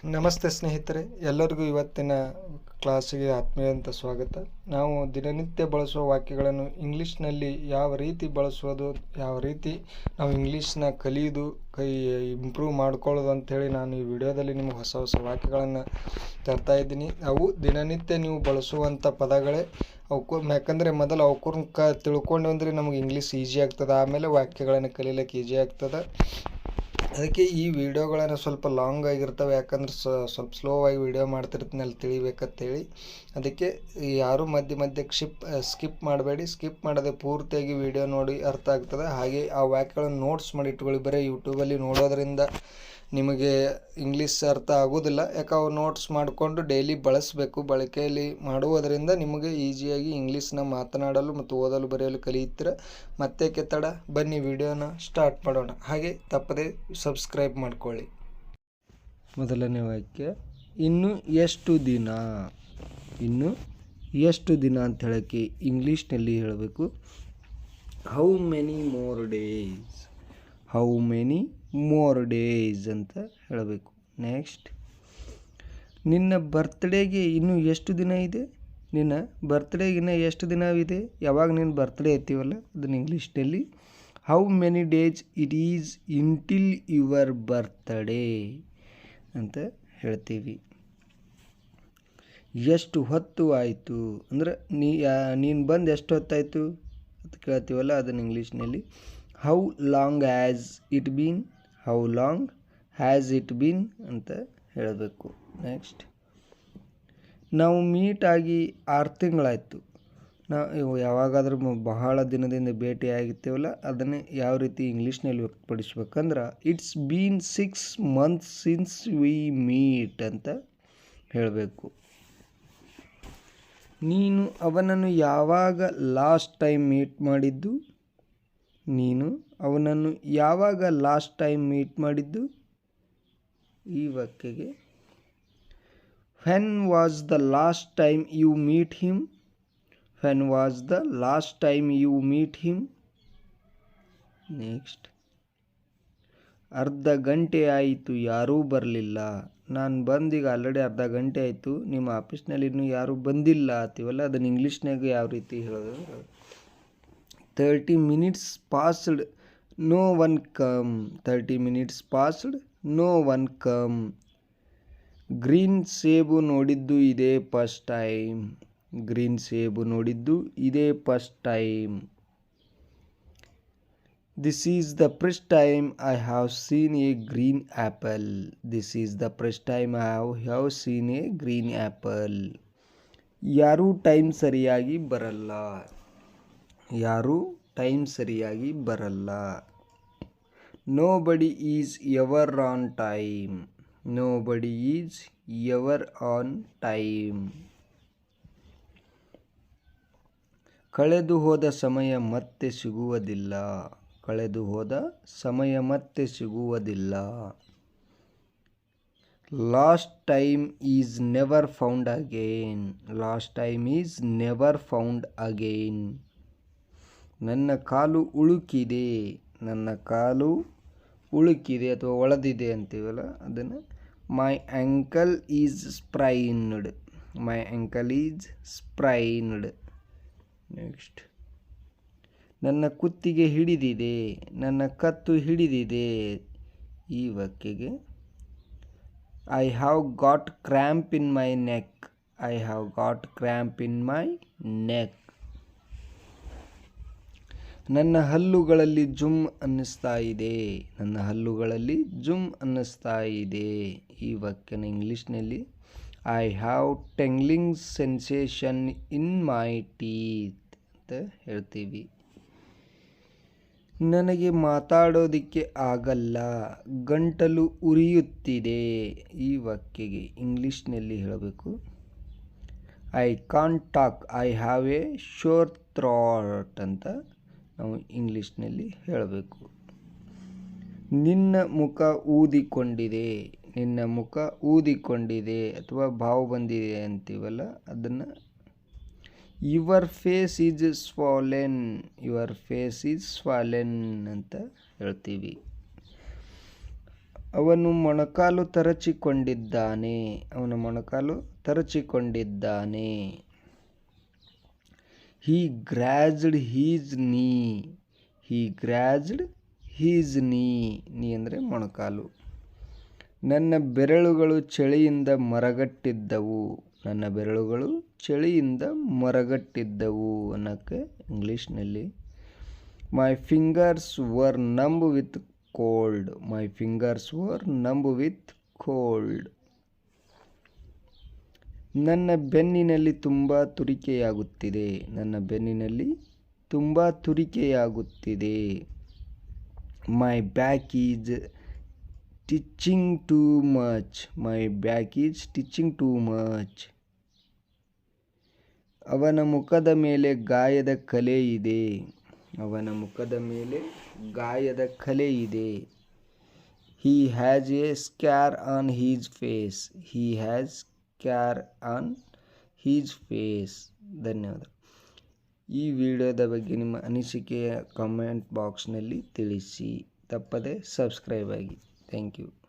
ನಮಸ್ತೆ ಸ್ನೇಹಿತರೆ, ಎಲ್ಲರಿಗೂ ಇವತ್ತಿನ ಕ್ಲಾಸಿಗೆ ಆತ್ಮೀಯಂತ ಸ್ವಾಗತ. ನಾವು ದಿನನಿತ್ಯ ಬಳಸುವ ವಾಕ್ಯಗಳನ್ನು ಇಂಗ್ಲೀಷ್ನಲ್ಲಿ ಯಾವ ರೀತಿ ಬಳಸೋದು, ಯಾವ ರೀತಿ ನಾವು ಇಂಗ್ಲೀಷ್ನ ಕಲಿಯೋದು, ಇಂಪ್ರೂವ್ ಮಾಡ್ಕೊಳ್ಳೋದು ಅಂಥೇಳಿ ನಾನು ಈ ವಿಡಿಯೋದಲ್ಲಿ ನಿಮಗೆ ಹೊಸ ಹೊಸ ವಾಕ್ಯಗಳನ್ನು ತರ್ತಾ ಇದ್ದೀನಿ. ಅವು ದಿನನಿತ್ಯ ನೀವು ಬಳಸುವಂಥ ಪದಗಳೇ. ಯಾಕಂದರೆ ಮೊದಲು ಅವಕೂರ್ನ ತಿಳ್ಕೊಂಡು ಅಂದರೆ ನಮಗೆ ಇಂಗ್ಲೀಷ್ ಈಸಿ ಆಗ್ತದೆ, ಆಮೇಲೆ ವಾಕ್ಯಗಳನ್ನು ಕಲೀಲಿಕ್ಕೆ ಈಸಿ ಆಗ್ತದೆ. ಅದಕ್ಕೆ ಈ ವಿಡಿಯೋಗಳನ್ನು ಸ್ವಲ್ಪ ಲಾಂಗ್ ಆಗಿರ್ತವೆ, ಯಾಕಂದ್ರೆ ಸ್ವಲ್ಪ ಸ್ಲೋ ಆಗಿ ವಿಡಿಯೋ ಮಾಡ್ತಿರ್ತೀನಿ ಅಲ್ಲಿ ತಿಳಿಬೇಕಂತೇಳಿ. ಅದಕ್ಕೆ ಯಾರೂ ಮಧ್ಯಕ್ಕೆ ಸ್ಕಿಪ್ ಮಾಡಬೇಡಿ. ಸ್ಕಿಪ್ ಮಾಡದೆ ಪೂರ್ತಿಯಾಗಿ ವಿಡಿಯೋ ನೋಡಿ ಅರ್ಥ ಆಗ್ತದೆ. ಹಾಗೆ ಆ ವಾಕ್ಯಗಳನ್ನು ನೋಟ್ಸ್ ಮಾಡಿ ಇಟ್ಕೊಳ್ಳಿ. ಬರೀ ಯೂಟ್ಯೂಬಲ್ಲಿ ನೋಡೋದ್ರಿಂದ ನಿಮಗೆ ಇಂಗ್ಲೀಷ್ ಅರ್ಥ ಆಗೋದಿಲ್ಲ. ಯಾಕೆ ಅವು ನೋಟ್ಸ್ ಮಾಡಿಕೊಂಡು ಡೈಲಿ ಬಳಸಬೇಕು. ಬಳಕೆಯಲ್ಲಿ ಮಾಡುವುದರಿಂದ ನಿಮಗೆ ಈಸಿಯಾಗಿ ಇಂಗ್ಲೀಷ್ನ ಮಾತನಾಡಲು ಮತ್ತು ಓದಲು ಬರೆಯಲು ಕಲಿಯುತ್ತೀರ. ಮತ್ತೆ ತಡ, ಬನ್ನಿ ವಿಡಿಯೋನ ಸ್ಟಾರ್ಟ್ ಮಾಡೋಣ. ಹಾಗೆ ತಪ್ಪದೆ ಸಬ್ಸ್ಕ್ರೈಬ್ ಮಾಡ್ಕೊಳ್ಳಿ. ಮೊದಲನೇ ವಾಕ್ಯ, ಇನ್ನು ಎಷ್ಟು ದಿನ. ಇನ್ನು ಎಷ್ಟು ದಿನ ಅಂತ ಹೇಳೋಕ್ಕೆ ಇಂಗ್ಲೀಷ್ನಲ್ಲಿ ಹೇಳಬೇಕು how many more days. How many more days ಅಂತ ಹೇಳಬೇಕು. ನೆಕ್ಸ್ಟ್, ನಿನ್ನ ಬರ್ತ್ಡೇಗೆ ಇನ್ನೂ ಎಷ್ಟು ದಿನ ಇದೆ. ನಿನ್ನ ಬರ್ತ್ಡೇಗೆ ಇನ್ನೂ ಎಷ್ಟು ದಿನವಿದೆ. ಯಾವಾಗ ನಿನ್ನ ಬರ್ತ್ಡೇ ಐತೀವಲ್ಲ ಅದನ್ನು ಇಂಗ್ಲೀಷ್ನಲ್ಲಿ how many days it is until your birthday ಅಂತ ಹೇಳ್ತೀವಿ. ಎಷ್ಟು ಹೊತ್ತು ಆಯಿತು ಅಂದ್ರೆ ನೀನು ಬಂದು ಎಷ್ಟು ಹೊತ್ತಾಯಿತು ಅಂತ ಕೇಳ್ತೀವಲ್ಲ ಅದನ್ನು ಇಂಗ್ಲೀಷ್ನಲ್ಲಿ how long has it been. How long has it been ಅಂತ ಹೇಳಬೇಕು. ನೆಕ್ಸ್ಟ್, ನಾವು ಮೀಟ್ ಆಗಿ 6 ತಿಂಗಳಾಯಿತು. ನಾವು ಯಾವಾಗಾದ್ರೂ ಬಹಳ ದಿನದಿಂದ ಭೇಟಿ ಆಗಿರ್ತೇವಲ್ಲ ಅದನ್ನೇ ಯಾವ ರೀತಿ ಇಂಗ್ಲೀಷ್ನಲ್ಲಿ ವ್ಯಕ್ತಪಡಿಸ್ಬೇಕಂದ್ರೆ it's been 6 months since we meet ಅಂತ ಹೇಳಬೇಕು. ನೀನು ಅವನನ್ನು ಯಾವಾಗ ಲಾಸ್ಟ್ ಟೈಮ್ ಮೀಟ್ ಮಾಡಿದ್ದು. ನೀನು ಅವನನ್ನು ಯಾವಾಗ ಲಾಸ್ಟ್ ಟೈಮ್ ಮೀಟ್ ಮಾಡಿದ್ದು. ಈ ವಾಕ್ಯಗೆ when was the last time you meet him. When was the last time you meet him. Next, ಅರ್ಧ ಗಂಟೆ ಆಯಿತು ಯಾರೂ ಬರಲಿಲ್ಲ. ನಾನು ಬಂದೀಗ ಆಲ್ರೆಡಿ ಅರ್ಧ ಗಂಟೆ ಆಯಿತು, ನಿಮ್ಮ ಆಫೀಸ್ನಲ್ಲಿ ಇನ್ನೂ ಯಾರೂ ಬಂದಿಲ್ಲ ಅಂತೀವಲ್ಲ ಅದನ್ನು ಇಂಗ್ಲೀಷ್ನಾಗ ಯಾವ ರೀತಿ ಹೇಳೋದು 30 minutes passed no one come. 30 minutes passed no one come. Green ಸೇಬು ನೋಡಿದ್ದು ಇದೇ ಫಸ್ಟ್ ಟೈಮ್. ಗ್ರೀನ್ ಸೇಬು ನೋಡಿದ್ದು ಇದೇ first time. This is the first time I have seen a green apple. This is the first time I have seen a green apple. ಯಾರೂ time ಸರಿಯಾಗಿ ಬರಲ್ಲ. ಯಾರೂ ಟೈಮ್ ಸರಿಯಾಗಿ ಬರಲ್ಲ. Nobody is ever on time. Nobody is ever on time. ಕಳೆದು ಹೋದ ಸಮಯ ಮತ್ತೆ ಸಿಗುವುದಿಲ್ಲ. ಕಳೆದು ಹೋದ ಸಮಯ ಮತ್ತೆ ಸಿಗುವುದಿಲ್ಲ. Last time is never found again. Last time is never found again. ನನ್ನ ಕಾಲು ಉಳುಕಿದೆ. ನನ್ನ ಕಾಲು ಉಳುಕಿದೆ ಅಥವಾ ಒಳೆದಿದೆ ಅಂತೀವಲ್ಲ ಅದನ್ನು my ankle is sprained. My ankle is sprained. Next, ನನ್ನ ಕುತ್ತಿಗೆ ಹಿಡಿದಿದೆ. ನನ್ನ ಕತ್ತು ಹಿಡಿದಿದೆ. ಈ ವಾಕ್ಯಗೆ I have got cramp in my neck. I have got cramp in my neck. ನನ್ನ ಹಲ್ಲುಗಳಲ್ಲಿ ಜುಮ್ ಅನ್ನಿಸ್ತಾ ಇದೆ. ನನ್ನ ಹಲ್ಲುಗಳಲ್ಲಿ ಜುಮ್ ಅನ್ನಿಸ್ತಾ ಇದೆ. ಈ ವಾಕ್ಯನ ಇಂಗ್ಲೀಷ್ನಲ್ಲಿ I have tingling sensation in my teeth ಅಂತ ಹೇಳ್ತೀವಿ. ನನಗೆ ಮಾತಾಡೋದಕ್ಕೆ ಆಗಲ್ಲ. ಗಂಟಲು ಉರಿಯುತ್ತಿದೆ. ಈ ವಾಕ್ಯಗೆ ಇಂಗ್ಲೀಷ್ನಲ್ಲಿ ಹೇಳಬೇಕು I can't talk. I have a sore throat ಅಂತ ನಾವು ಇಂಗ್ಲೀಷ್ನಲ್ಲಿ ಹೇಳಬೇಕು. ನಿನ್ನ ಮುಖ ಊದಿಕೊಂಡಿದೆ. ನಿನ್ನ ಮುಖ ಊದಿಕೊಂಡಿದೆ ಅಥವಾ ಬಾವು ಬಂದಿದೆ ಅಂತೀವಲ್ಲ ಅದನ್ನು your face is swollen. Your face is swollen ಅಂತ ಹೇಳ್ತೀವಿ. ಅವನು ಮೊಣಕಾಲು ತರಚಿಕೊಂಡಿದ್ದಾನೆ. ಅವನ ಮೊಣಕಾಲು ತರಚಿಕೊಂಡಿದ್ದಾನೆ. He grazed his knee. He grazed his knee. ನೀ ಅಂದರೆ ಮೊಣಕಾಲು. ನನ್ನ ಬೆರಳುಗಳು ಚಳಿಯಿಂದ ಮರಗಟ್ಟಿದ್ದವು. ನನ್ನ ಬೆರಳುಗಳು ಚಳಿಯಿಂದ ಮರಗಟ್ಟಿದ್ದವು ಅನ್ನೋಕ್ಕೆ ಇಂಗ್ಲೀಷ್ನಲ್ಲಿ my fingers were numb with cold. My fingers were numb with cold. ನನ್ನ ಬೆನ್ನಿನಲ್ಲಿ ತುಂಬ ತುರಿಕೆಯಾಗುತ್ತಿದೆ. ನನ್ನ ಬೆನ್ನಿನಲ್ಲಿ ತುಂಬ ತುರಿಕೆಯಾಗುತ್ತಿದೆ. My back is itching too much. My back is itching too much. ಅವನ ಮುಖದ ಮೇಲೆ ಗಾಯದ ಕಲೆ ಇದೆ. ಅವನ ಮುಖದ ಮೇಲೆ ಗಾಯದ ಕಲೆ ಇದೆ. He has a scar on his face. He has scar on his face. ಧನ್ಯವಾದ. ಈ ವಿಡಿಯೋದ ಬಗ್ಗೆ ನಿಮ್ಮ ಅನಿಸಿಕೆಯ ಕಾಮೆಂಟ್ ಬಾಕ್ಸ್ನಲ್ಲಿ ತಿಳಿಸಿ. ತಪ್ಪದೆ ಸಬ್ಸ್ಕ್ರೈಬ್ ಆಗಿ. Thank you.